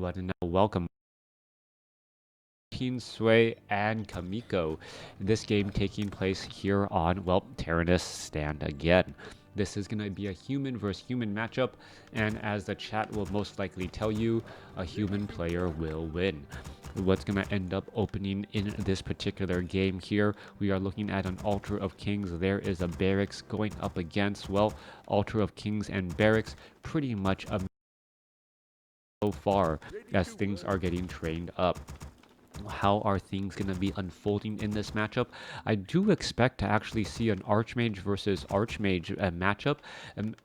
everyone, and welcome Sway and Chaemiko. This game taking place here on, well, Tyrannus Stand again. This is going to be a human versus human matchup, and as the chat will most likely tell you, a human player will win. What's going to end up opening in this particular game here, we are looking at an Altar of Kings. There is a Barracks going up against, well, Altar of Kings and Barracks, pretty much a so far as things are getting trained up. How are things going to be unfolding in this matchup? I do expect to actually see an Archmage versus Archmage matchup,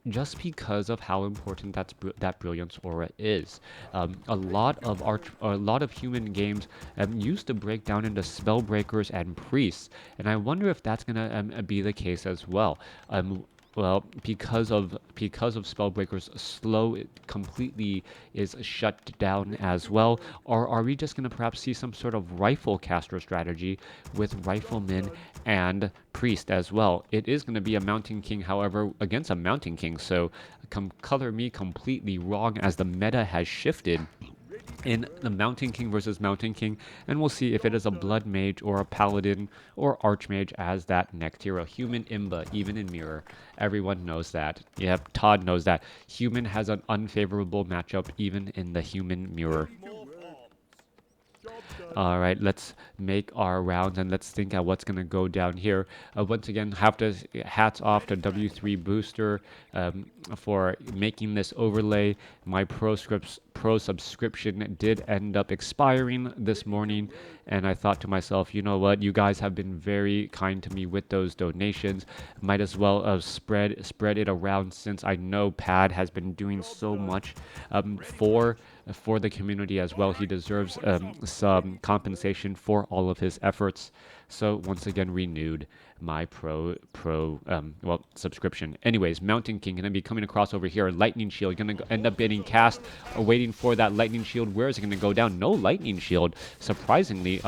just because of how important that Brilliance Aura is. A lot of human games used to break down into Spellbreakers and Priests, and I wonder if that's going to be the case as well. Well, because of Spellbreaker's slow completely is shut down as well, or are we just going to perhaps see some sort of rifle caster strategy with Rifleman and Priest as well? It is going to be a Mountain King, however, against a Mountain King, so color me completely wrong as the meta has shifted in the Mountain King versus Mountain King, and we'll see if it is a Blood Mage or a Paladin or Archmage as that next hero. Human Imba, even in Mirror. Everyone knows that. Yep, Todd knows that. Human has an unfavorable matchup even in the Human Mirror. All right, let's make our rounds and let's think at what's going to go down here. Once again, hats off to W3 Booster for making this overlay. My pro subscription did end up expiring this morning, and I thought to myself, you know what, you guys have been very kind to me with those donations. Might as well spread it around, since I know Pad has been doing so much for the community as well. He deserves some compensation for all of his efforts. So once again, renewed my subscription. Anyways, Mountain King gonna be coming across over here. Lightning Shield gonna end up getting cast, waiting for that Lightning Shield. Where is it gonna go down? No Lightning Shield, surprisingly,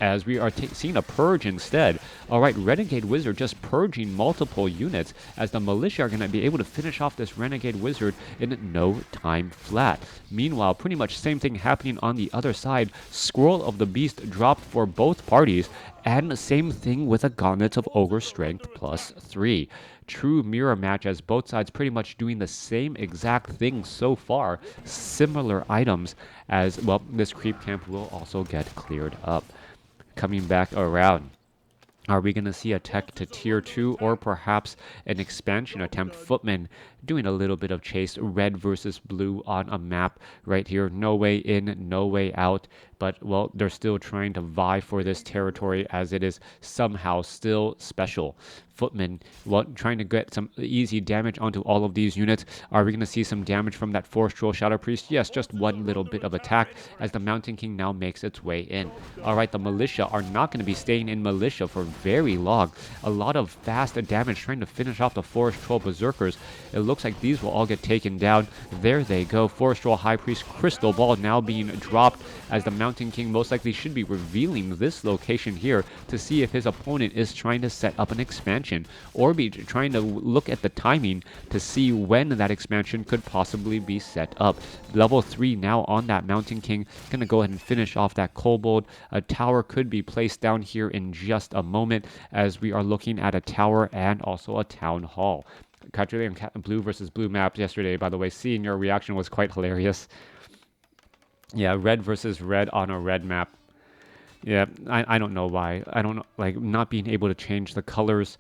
as we are seeing a purge instead. All right, Renegade Wizard just purging multiple units, as the militia are gonna be able to finish off this Renegade Wizard in no time flat. Meanwhile, pretty much same thing happening on the other side. Scroll of the Beast dropped for both parties, and the same thing with a Gauntlet of Ogre Strength +3. True mirror match, as both sides pretty much doing the same exact thing so far. Similar items, as well, this creep camp will also get cleared up. Coming back around. Are we going to see a tech to tier 2 or perhaps an expansion attempt? Footman doing a little bit of chase. Red versus blue on a map right here. No way in, no way out. But, well, they're still trying to vie for this territory, as it is somehow still special. Footman, well, trying to get some easy damage onto all of these units. Are we going to see some damage from that Forest Troll Shadow Priest? Yes, just one little bit of attack, as the Mountain King now makes its way in. Alright, the Militia are not going to be staying in Militia for very long. A lot of fast damage trying to finish off the Forest Troll Berserkers. It looks like these will all get taken down. There they go. Forest Troll High Priest Crystal Ball now being dropped, as the Mountain King most likely should be revealing this location here to see if his opponent is trying to set up an expansion, or be trying to look at the timing to see when that expansion could possibly be set up. Level 3 now on that Mountain King. Gonna go ahead and finish off that Kobold. A tower could be placed down here in just a moment, as we are looking at a tower and also a town hall. Congratulating Blue versus Blue map yesterday, by the way. Seeing your reaction was quite hilarious. Yeah, red versus red on a red map. Yeah, I don't know why. I don't know, like, not being able to change the colors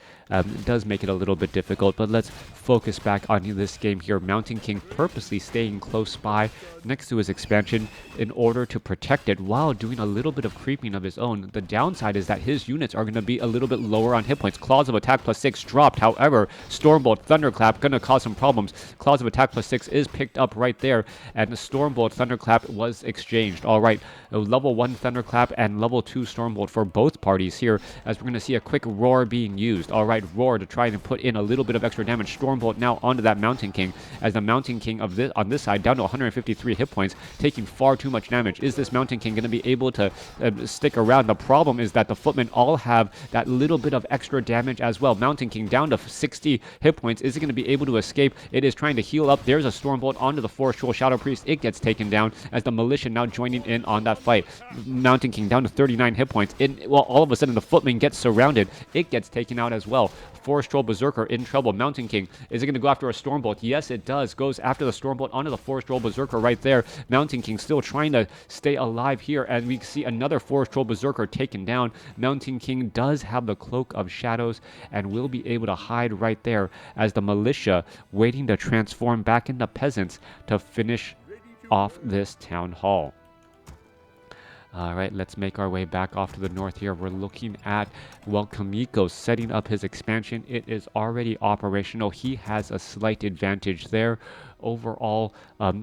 does make it a little bit difficult, but let's focus back on this game here. Mountain King purposely staying close by next to his expansion in order to protect it while doing a little bit of creeping of his own. The downside is that his units are going to be a little bit lower on hit points. Claws of Attack +6 dropped, however, Stormbolt, Thunderclap going to cause some problems. Claws of Attack +6 is picked up right there, and the Stormbolt, Thunderclap was exchanged. Alright, level 1 Thunderclap and level level 2 Stormbolt for both parties here, as we're going to see a quick Roar being used. All right, Roar to try and put in a little bit of extra damage. Stormbolt now onto that Mountain King, as the Mountain King of this on this side down to 153 hit points, taking far too much damage. Is this Mountain King going to be able to stick around? The problem is that the Footmen all have that little bit of extra damage as well. Mountain King down to 60 hit points. Is it going to be able to escape? It is trying to heal up. There's a Stormbolt onto the Forest Troll Shadow Priest. It gets taken down as the Militia now joining in on that fight. Mountain King down to 39 hit points. Well, all of a sudden the Footman gets surrounded. It gets taken out as well. Forest Troll Berserker in trouble. Mountain King, is it going to go after a Stormbolt? Yes, it does. Goes after the Stormbolt onto the Forest Troll Berserker right there. Mountain King still trying to stay alive here, and we see another Forest Troll Berserker taken down. Mountain King does have the Cloak of Shadows and will be able to hide right there as the Militia waiting to transform back into peasants to finish off this town hall. All right, let's make our way back off to the north here. We're looking at, well, Chaemiko setting up his expansion. It is already operational. He has a slight advantage there. Overall,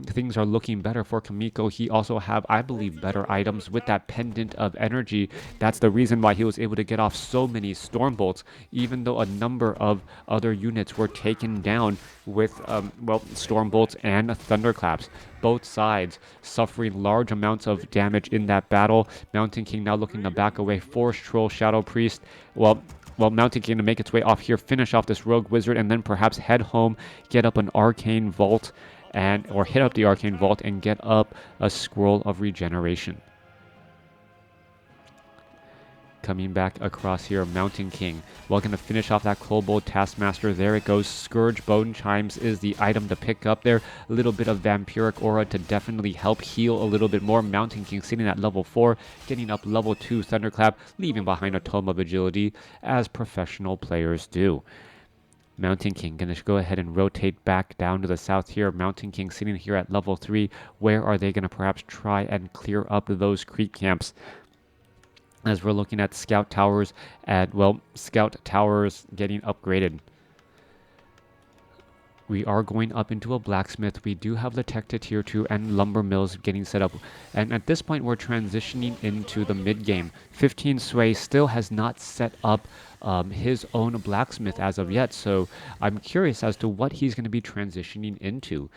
things are looking better for Chaemiko. He also have, I believe, better items with that pendant of energy. That's the reason why he was able to get off so many Stormbolts, even though a number of other units were taken down with, well, Stormbolts and Thunderclaps. Both sides suffering large amounts of damage in that battle. Mountain King now looking to back away. Forest Troll Shadow Priest, well, Mountain King to make its way off here, finish off this Rogue Wizard, and then perhaps head home, get up an Arcane Vault, or hit up the Arcane Vault and get up a Scroll of Regeneration. Coming back across here, Mountain King. Well, going to finish off that Kobold Taskmaster. There it goes. Scourge Bone Chimes is the item to pick up there. A little bit of Vampiric Aura to definitely help heal a little bit more. Mountain King sitting at level 4, getting up level 2 Thunderclap, leaving behind a Tome of Agility, as professional players do. Mountain King going to go ahead and rotate back down to the south here. Mountain King sitting here at level 3. Where are they going to perhaps try and clear up those creep camps? As we're looking at scout towers scout towers getting upgraded. We are going up into a blacksmith. We do have the tech to tier 2 and lumber mills getting set up. And at this point, we're transitioning into the mid game. 15 Sway still has not set up his own blacksmith as of yet, so I'm curious as to what he's going to be transitioning into.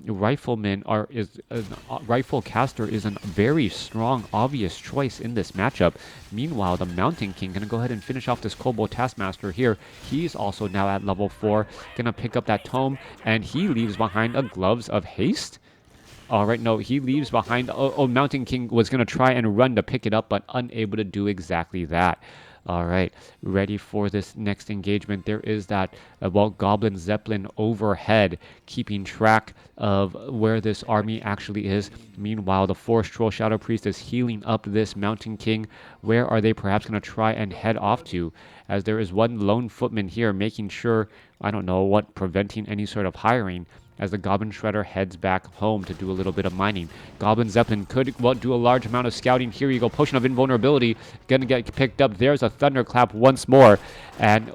Rifle Caster is a very strong, obvious choice in this matchup. Meanwhile, the Mountain King going to go ahead and finish off this Kobold Taskmaster here. He's also now at level 4, going to pick up that tome, and he leaves behind a Gloves of Haste. All right, no, he leaves behind. Mountain King was going to try and run to pick it up, but unable to do exactly that. All right, ready for this next engagement. There is that, Goblin Zeppelin overhead, keeping track of where this army actually is. Meanwhile, the Forest Troll Shadow Priest is healing up this Mountain King. Where are they perhaps going to try and head off to? As there is one lone footman here making sure, I don't know what, preventing any sort of hiring, as the Goblin Shredder heads back home to do a little bit of mining. Goblin Zeppelin could do a large amount of scouting. Here you go, Potion of Invulnerability, gonna get picked up. There's a Thunderclap once more, and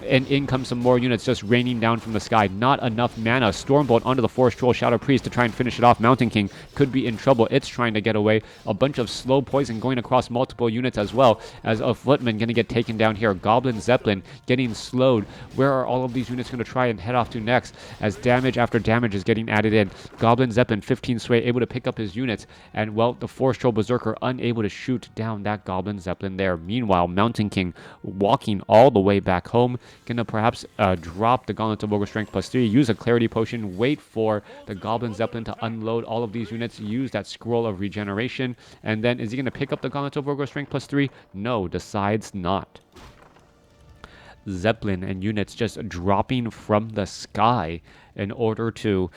in comes some more units just raining down from the sky. Not enough mana. Stormbolt onto the Forest Troll Shadow Priest to try and finish it off. Mountain King could be in trouble. It's trying to get away. A bunch of slow poison going across multiple units as well, as a Footman gonna get taken down here. Goblin Zeppelin getting slowed. Where are all of these units gonna try and head off to next, as damage after damage is getting added in? Goblin Zeppelin, 15 Sway, able to pick up his units, and the Forest Troll Berserker unable to shoot down that Goblin Zeppelin there. Meanwhile, Mountain King walking all the way back home, gonna perhaps drop the Gauntlet of Ogre Strength +3, use a Clarity Potion, wait for the Goblin Zeppelin to unload all of these units, use that Scroll of Regeneration, and then is he gonna pick up the Gauntlet of Ogre Strength +3? No, decides not. Zeppelin and units just dropping from the sky in order to,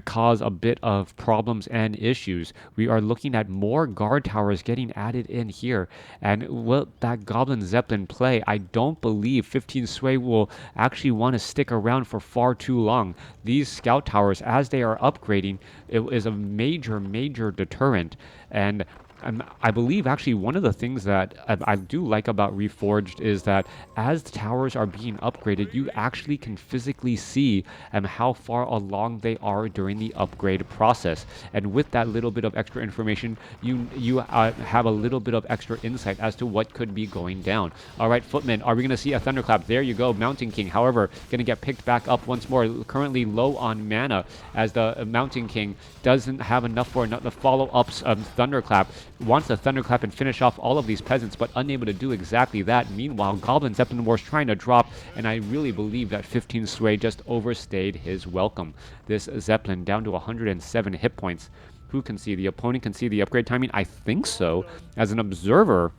cause a bit of problems and issues. We are looking at more guard towers getting added in here, and will that Goblin Zeppelin play? I don't believe 15 Sway will actually want to stick around for far too long. These scout towers, as they are upgrading, it is a major deterrent, and I believe actually one of the things that I do like about Reforged is that as the towers are being upgraded, you actually can physically see how far along they are during the upgrade process. And with that little bit of extra information, you have a little bit of extra insight as to what could be going down. All right, Footman, are we going to see a Thunderclap? There you go, Mountain King. However, going to get picked back up once more, currently low on mana, as the Mountain King doesn't have enough for the follow-ups of Thunderclap. Wants to Thunderclap and finish off all of these peasants, but unable to do exactly that. Meanwhile, Goblin Zeppelin War's trying to drop, and I really believe that 15 Sway just overstayed his welcome. This Zeppelin down to 107 hit points. Who can see? The opponent can see the upgrade timing? I think so. As an observer,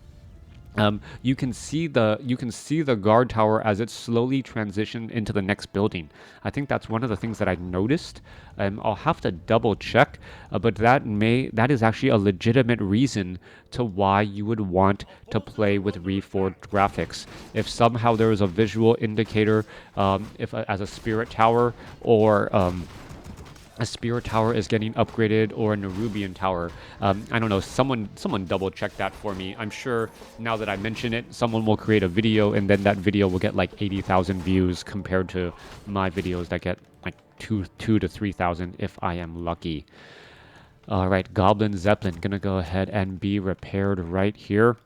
you can see the guard tower as it slowly transitioned into the next building. I think that's one of the things that I noticed. I'll have to double check, but that is actually a legitimate reason to why you would want to play with Reforged graphics. If somehow there is a visual indicator, as a spirit tower or a spirit tower is getting upgraded or a Nerubian tower. I don't know, someone double check that for me. I'm sure now that I mention it, someone will create a video and then that video will get like 80,000 views compared to my videos that get like 2 to 3,000 if I am lucky. All right, Goblin Zeppelin gonna go ahead and be repaired right here.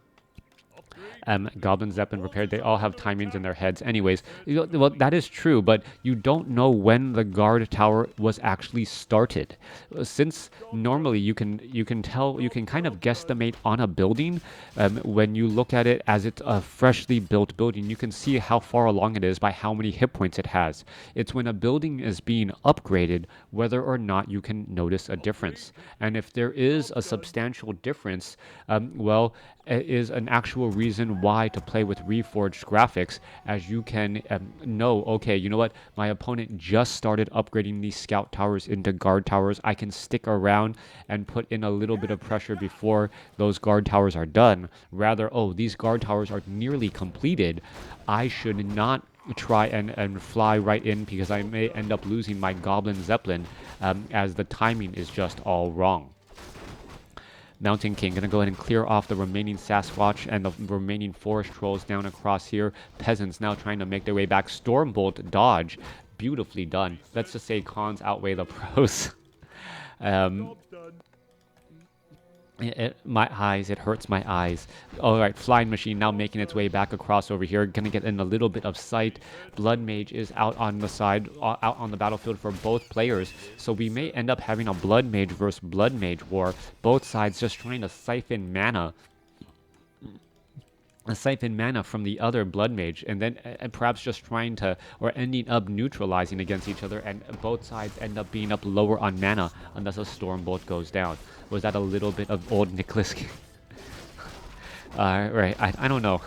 Goblin Zeppelin repaired. They all have timings in their heads. Anyways, well, that is true, but you don't know when the guard tower was actually started. Since normally you can kind of guesstimate on a building when you look at it as it's a freshly built building. You can see how far along it is by how many hit points it has. It's when a building is being upgraded whether or not you can notice a difference. And if there is a substantial difference, well, it is an actual reason why to play with Reforged graphics, as you can know, okay, you know what, my opponent just started upgrading these scout towers into guard towers. I can stick around and put in a little bit of pressure before those guard towers are done. Rather, oh, these guard towers are nearly completed. I should not try and fly right in because I may end up losing my Goblin Zeppelin as the timing is just all wrong. Mountain King going to go ahead and clear off the remaining Sasquatch and the remaining forest trolls down across here. Peasants now trying to make their way back. Stormbolt dodge. Beautifully done. Let's just say cons outweigh the pros. My eyes, it hurts my eyes. All right, Flying Machine now making its way back across over here. Gonna get in a little bit of sight. Blood Mage is out on the side, out on the battlefield for both players. So we may end up having a Blood Mage versus Blood Mage war. Both sides just trying to siphon mana. Siphon mana from the other Blood Mage, and then perhaps just trying to, or ending up neutralizing against each other, and both sides end up being up lower on mana unless a Stormbolt goes down. Was that a little bit of old Nicholas? Right, I don't know.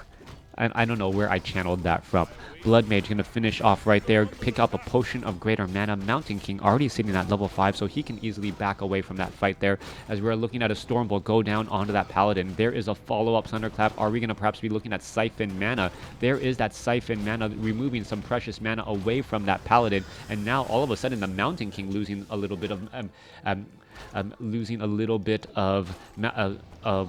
I don't know where I channeled that from. Blood Mage going to finish off right there, pick up a Potion of Greater Mana. Mountain King already sitting at level 5, so he can easily back away from that fight there, as we're looking at a Stormbolt go down onto that Paladin. There is a follow-up Thunderclap. Are we going to perhaps be looking at Siphon Mana? There is that Siphon Mana, removing some precious mana away from that Paladin, and now all of a sudden the Mountain King losing a little bit of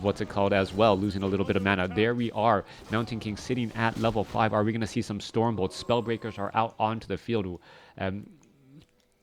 what's it called as well, losing a little bit of mana. There we are, Mountain King sitting at level 5. Are we going to see some Stormbolts? Spellbreakers are out onto the field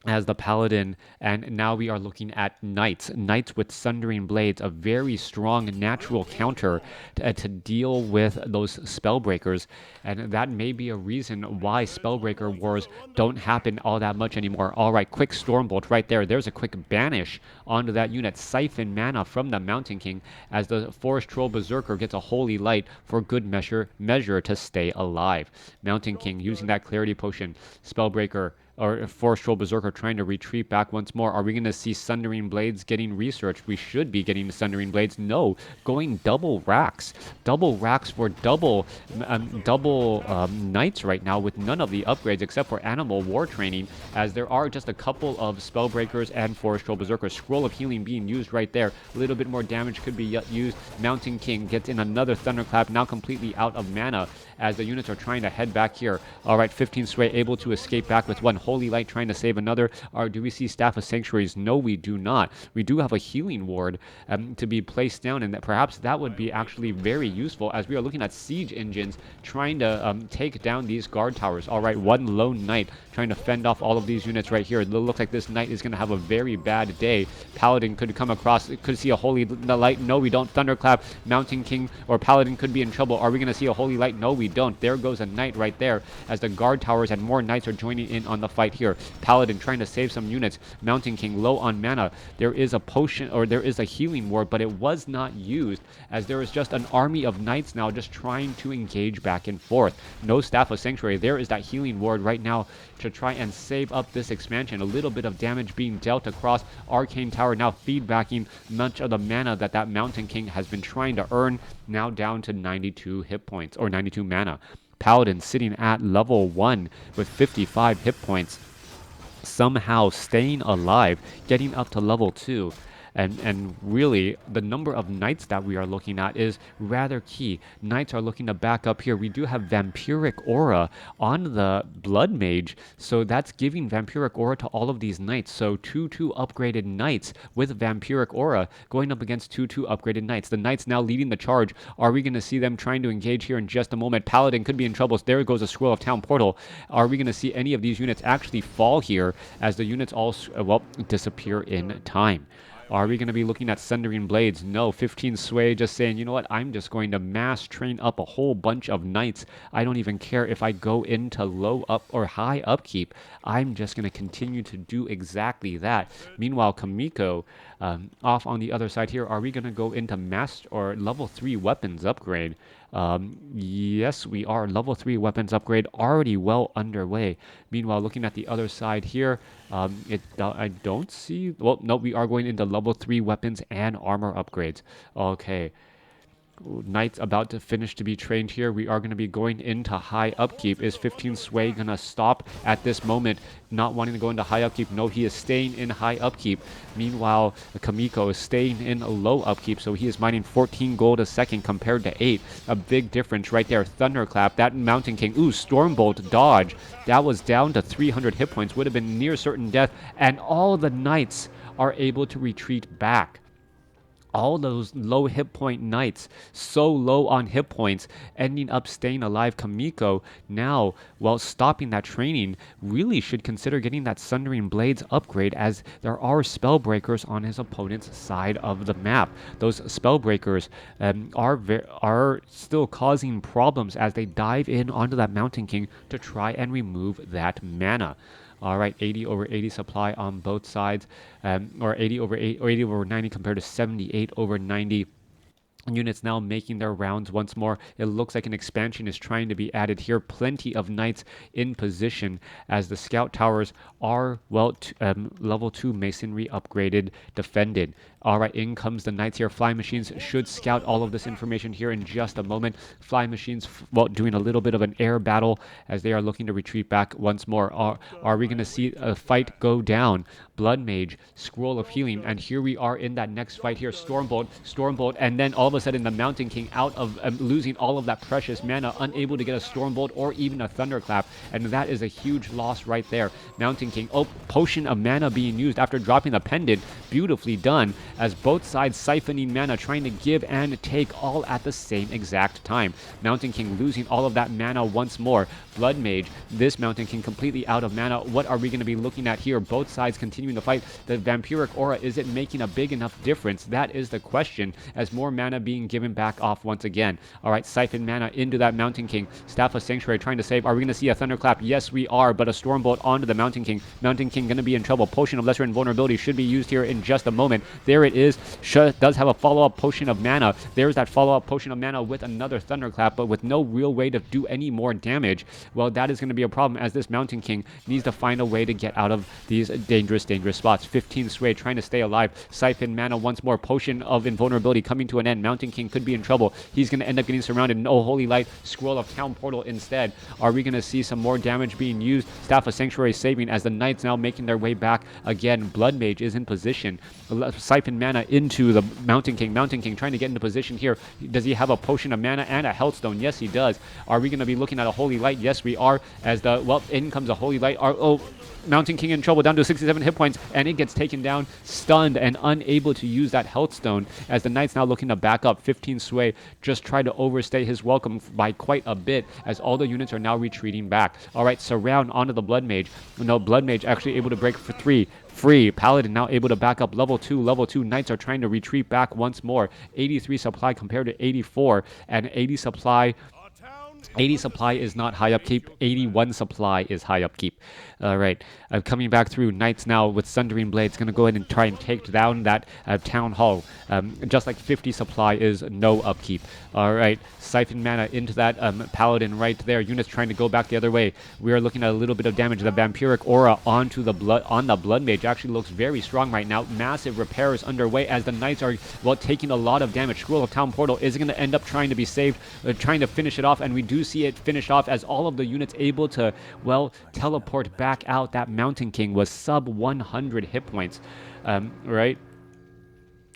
as the Paladin, and now we are looking at Knights with Sundering Blades, a very strong natural counter to deal with those Spellbreakers, and that may be a reason why Spellbreaker wars don't happen all that much anymore. All right, quick Stormbolt right there. There's a quick banish onto that unit. Siphon mana from the Mountain King as the Forest Troll Berserker gets a Holy Light for good measure to stay alive. Mountain King using that Clarity Potion. Spellbreaker or Forest Troll Berserker trying to retreat back once more. Are we going to see Sundering Blades getting researched? We should be getting Sundering Blades. No, going double racks. Double racks for double Knights right now with none of the upgrades except for Animal War Training, as there are just a couple of Spellbreakers and Forest Troll Berserkers. Scroll of Healing being used right there. A little bit more damage could be used. Mountain King gets in another Thunderclap, now completely out of mana as the units are trying to head back here. All right, 15 Sway able to escape back with one. Holy Light trying to save another? Or do we see Staff of Sanctuaries? No, we do not. We do have a healing ward to be placed down, and that perhaps that would be actually very useful as we are looking at siege engines trying to take down these guard towers. All right, one lone knight trying to fend off all of these units right here. It looks like this knight is going to have a very bad day. Paladin could come across, could see a Holy Light. No, we don't. Thunderclap, Mountain King, or Paladin could be in trouble. Are we going to see a Holy Light? No, we don't. There goes a knight right there as the guard towers and more knights are joining in on the fight here. Paladin trying to save some units. Mountain King low on mana. There is a potion, or there is a healing ward, but it was not used as there is just an army of knights now just trying to engage back and forth. No Staff of Sanctuary. There is that healing ward right now to try and save up this expansion. A little bit of damage being dealt across. Arcane Tower now feedbacking much of the mana that Mountain King has been trying to earn, now down to 92 hit points, or 92 mana. Paladin sitting at level 1 with 55 hit points, somehow staying alive, getting up to level 2. And really, the number of knights that we are looking at is rather key. Knights are looking to back up here. We do have Vampiric Aura on the Blood Mage, so that's giving Vampiric Aura to all of these knights. So 2/2 upgraded knights with Vampiric Aura going up against 2/2 upgraded knights. The knights now leading the charge. Are we going to see them trying to engage here in just a moment? Paladin could be in trouble. There goes a Scroll of Town Portal. Are we going to see any of these units actually fall here as the units all, disappear in time? Are we going to be looking at Sundering Blades? No. 15 Sway just saying, you know what, I'm just going to mass train up a whole bunch of knights. I don't even care if I go into low up or high upkeep. I'm just going to continue to do exactly that. Meanwhile, Chaemiko, off on the other side here, are we going to go into master or level 3 weapons upgrade? Yes, we are. Level 3 weapons upgrade already well underway. Meanwhile, looking at the other side here, I don't see... Well, no, we are going into level 3 weapons and armor upgrades. Okay. Knights about to finish to be trained here. We are going to be going into high upkeep. Is 15 Sway going to stop at this moment, not wanting to go into high upkeep? No, he is staying in high upkeep. Meanwhile, Chaemiko is staying in low upkeep, so he is mining 14 gold a second compared to 8. A big difference right there. Thunderclap, that Mountain King. Ooh, Stormbolt dodge. That was down to 300 hit points. Would have been near certain death, and all the knights are able to retreat back. All those low hit point knights, so low on hit points, ending up staying alive. Chaemiko now, while stopping that training, really should consider getting that Sundering Blades upgrade, as there are Spellbreakers on his opponent's side of the map. Those Spellbreakers are still causing problems as they dive in onto that Mountain King to try and remove that mana. All right, 80 over 80 supply on both sides, or 80 over 8, or 80 over 90 compared to 78 over 90. Units now making their rounds once more. It looks like an expansion is trying to be added here. Plenty of knights in position as the scout towers are, well, level 2 masonry upgraded, defended. All right, in comes the knights here. Fly machines should scout all of this information here in just a moment. Fly machines, well, doing a little bit of an air battle as they are looking to retreat back once more. Are we going to see a fight go down? Blood Mage, Scroll of Healing, and here we are in that next fight here. Stormbolt, and then all of a sudden the Mountain King out of losing all of that precious mana, unable to get a Stormbolt or even a Thunderclap, and that is a huge loss right there. Mountain King, oh, potion of mana being used after dropping the pendant. Beautifully done, as both sides siphoning mana, trying to give and take all at the same exact time. Mountain King losing all of that mana once more. Blood Mage, this Mountain King completely out of mana. What are we going to be looking at here? Both sides continuing to fight. The Vampiric Aura, is it making a big enough difference? That is the question, as more mana being given back off once again. All right, siphon mana into that Mountain King. Staff of Sanctuary trying to save. Are we going to see a Thunderclap? Yes, we are, but a Stormbolt onto the Mountain King. Mountain King going to be in trouble. Potion of Lesser Invulnerability should be used here in just a moment. There it is. Does have a follow-up potion of mana. There's that follow-up potion of mana with another Thunderclap, but with no real way to do any more damage. Well, that is going to be a problem, as this Mountain King needs to find a way to get out of these dangerous spots. 15 Sway trying to stay alive. Siphon mana once more. Potion of Invulnerability coming to an end. Mountain King could be in trouble. He's going to end up getting surrounded. No Holy Light, Scroll of Town Portal instead. Are we going to see some more damage being used? Staff of Sanctuary saving as the Knights now making their way back again. Blood Mage is in position. Siphon mana into the Mountain King. Mountain King trying to get into position here. Does he have a potion of mana and a Healthstone? Yes, he does. Are we going to be looking at a Holy Light? Yes, we are. As in comes a Holy Light. Mountain King in trouble, down to 67 hit points, and it gets taken down, stunned, and unable to use that Healthstone, as the Knights now looking to back up. 15 Sway just tried to overstay his welcome by quite a bit, as all the units are now retreating back. All right, surround onto the Blood Mage. No, Blood Mage actually able to break for 3. Free. Paladin now able to back up level 2. Level 2 Knights are trying to retreat back once more. 83 supply compared to 84, and 80 supply is not high upkeep. 81 supply is high upkeep. All right. Coming back through, Knights now with Sundering Blades going to go ahead and try and take down that Town Hall. Just like 50 supply is no upkeep. All right. Siphon mana into that Paladin right there. Units trying to go back the other way. We are looking at a little bit of damage. The Vampiric Aura onto the Blood Mage actually looks very strong right now. Massive repairs underway as the Knights are, taking a lot of damage. Scroll of Town Portal is going to end up trying to be saved, trying to finish it off, and we do see it finish off as all of the units able to, teleport back out. That Mountain King was sub 100 hit points, right?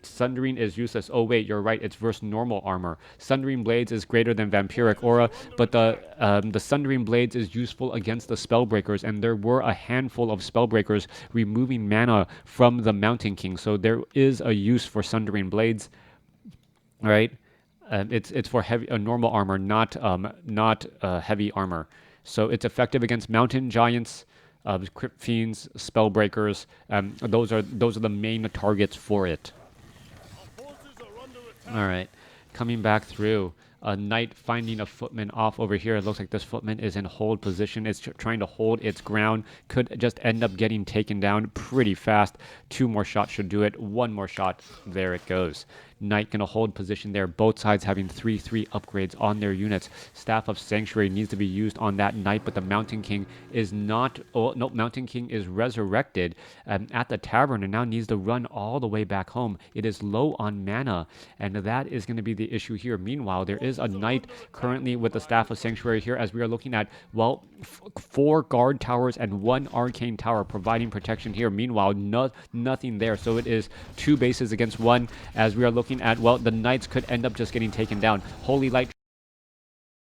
Sundering is useless. Oh wait, you're right. It's versus normal armor. Sundering Blades is greater than Vampiric Aura, but the Sundering Blades is useful against the Spellbreakers, and there were a handful of Spellbreakers removing mana from the Mountain King, so there is a use for Sundering Blades, right? It's for normal armor, not heavy armor. So it's effective against Mountain Giants, Crypt Fiends, Spellbreakers. Those are the main targets for it. All right, coming back through. A Knight finding a Footman off over here. It looks like this Footman is in hold position. It's trying to hold its ground. Could just end up getting taken down pretty fast. 2 more shots should do it. 1 more shot. There it goes. Knight gonna hold position there. Both sides having 3/3 upgrades on their units. Staff of Sanctuary needs to be used on that Knight, but the Mountain King is not. Oh no, Mountain King is resurrected at the tavern and now needs to run all the way back home. It is low on mana, and that is going to be the issue here. Meanwhile, there is a Knight currently with the Staff of Sanctuary here, as we are looking at 4 guard towers and 1 arcane tower providing protection here. Meanwhile, nothing there, so it is 2 bases against 1, as we are looking at, the Knights could end up just getting taken down. Holy Light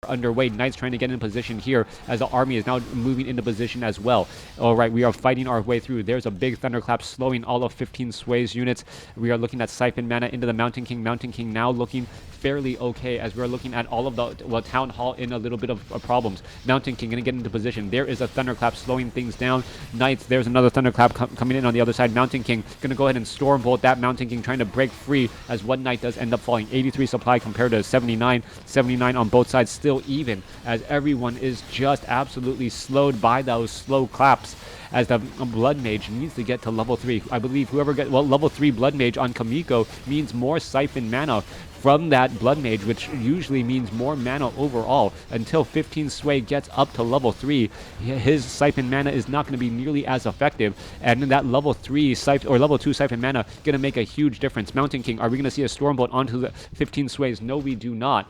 underway. Knights trying to get in position here as the army is now moving into position as well. All right, we are fighting our way through. There's a big thunderclap slowing all of 15 Sway's units. We are looking at Siphon mana into the Mountain King. Mountain King now looking fairly okay, as we're looking at all of the Town Hall in a little bit of problems. Mountain King going to get into position. There is a thunderclap slowing things down. Knights, there's another thunderclap coming in on the other side. Mountain King going to go ahead and storm bolt that Mountain King, trying to break free, as 1 Knight does end up falling. 83 supply compared to 79. 79 on both sides, still even, as everyone is just absolutely slowed by those slow claps, as the Blood Mage needs to get to level 3. I believe whoever gets, level 3 Blood Mage on Chaemiko means more Siphon mana from that Blood Mage, which usually means more mana overall. Until 15 Sway gets up to level 3, his Siphon mana is not going to be nearly as effective, and that level 3 Siphon, or level 2 Siphon mana, going to make a huge difference. Mountain King, are we going to see a Stormbolt onto the 15 Sways? No, we do not,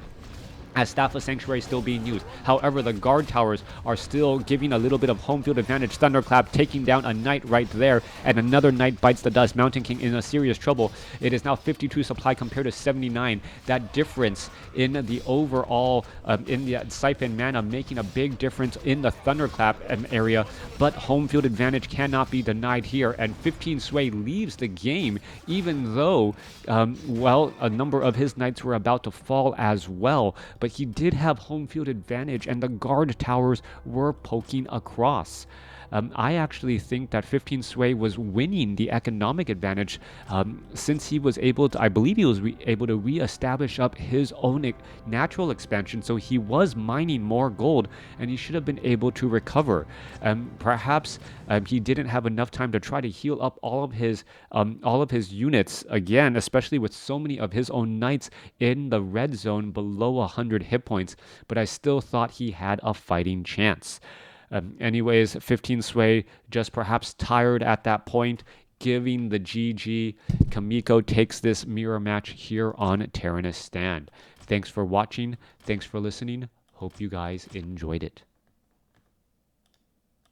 as Staff of Sanctuary still being used. However, the guard towers are still giving a little bit of home field advantage. Thunderclap taking down a Knight right there, and another Knight bites the dust. Mountain King in a serious trouble. It is now 52 supply compared to 79. That difference in the overall, in the Siphon mana, making a big difference in the Thunderclap area, but home field advantage cannot be denied here, and 15 Sway leaves the game, even though, a number of his Knights were about to fall as well. But he did have home field advantage, and the guard towers were poking across. I actually think that 15 Sway was winning the economic advantage, since he was able to, I believe he was able to re-establish up his own natural expansion, so he was mining more gold, and he should have been able to recover. Perhaps he didn't have enough time to try to heal up all of his units again, especially with so many of his own Knights in the red zone below 100 hit points, but I still thought he had a fighting chance. Anyways, 15 Sway just perhaps tired at that point, giving the GG. Chaemiko takes this mirror match here on Tyrannus Stand. Thanks for watching. Thanks for listening. Hope you guys enjoyed it.